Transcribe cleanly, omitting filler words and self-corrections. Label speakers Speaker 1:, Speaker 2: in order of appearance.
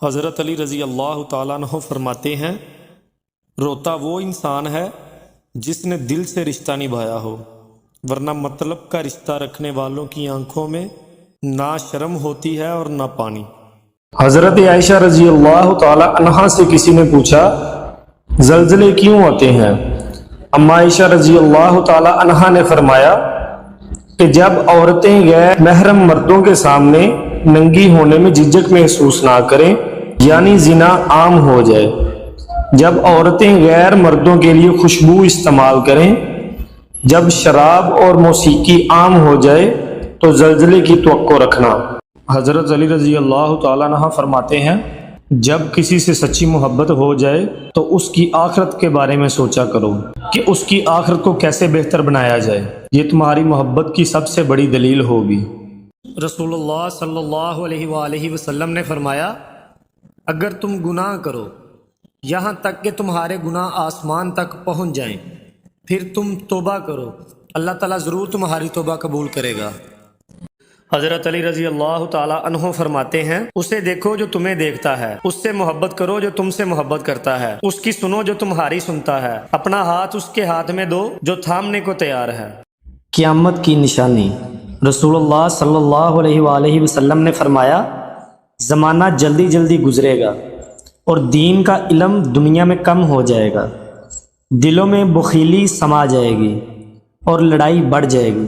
Speaker 1: حضرت علی رضی اللہ تعالیٰ عنہ فرماتے ہیں، روتا وہ انسان ہے جس نے دل سے رشتہ نبھایا ہو، ورنہ مطلب کا رشتہ رکھنے والوں کی آنکھوں میں نہ شرم ہوتی ہے اور نہ پانی۔
Speaker 2: حضرت عائشہ رضی اللہ تعالی عنہا سے کسی نے پوچھا زلزلے کیوں آتے ہیں؟ اما عائشہ رضی اللہ تعالی عنہا نے فرمایا کہ جب عورتیں غیر محرم مردوں کے سامنے ننگی ہونے میں جھجک محسوس نہ کریں، یعنی زنا عام ہو جائے، جب عورتیں غیر مردوں کے لیے خوشبو استعمال کریں، جب شراب اور موسیقی عام ہو جائے تو زلزلے کی توقع رکھنا۔ حضرت علی رضی اللہ تعالیٰ عنہ فرماتے ہیں، جب کسی سے سچی محبت ہو جائے تو اس کی آخرت کے بارے میں سوچا کرو کہ اس کی آخرت کو کیسے بہتر بنایا جائے، یہ تمہاری محبت کی سب سے بڑی دلیل ہوگی۔
Speaker 1: رسول اللہ صلی اللہ علیہ وآلہ وسلم نے فرمایا، اگر تم گناہ کرو یہاں تک کہ تمہارے گناہ آسمان تک پہنچ جائیں، پھر تم توبہ کرو، اللہ تعالیٰ ضرور تمہاری توبہ قبول کرے گا۔ حضرت علی رضی اللہ تعالیٰ عنہ فرماتے ہیں، اسے دیکھو جو تمہیں دیکھتا ہے، اس سے محبت کرو جو تم سے محبت کرتا ہے، اس کی سنو جو تمہاری سنتا ہے، اپنا ہاتھ اس کے ہاتھ میں دو جو تھامنے کو تیار ہے۔
Speaker 3: قیامت کی نشانی۔ رسول اللہ صلی اللہ علیہ وآلہ وسلم نے فرمایا، زمانہ جلدی جلدی گزرے گا اور دین کا علم دنیا میں کم ہو جائے گا، دلوں میں بخیلی سما جائے گی اور لڑائی بڑھ جائے گی۔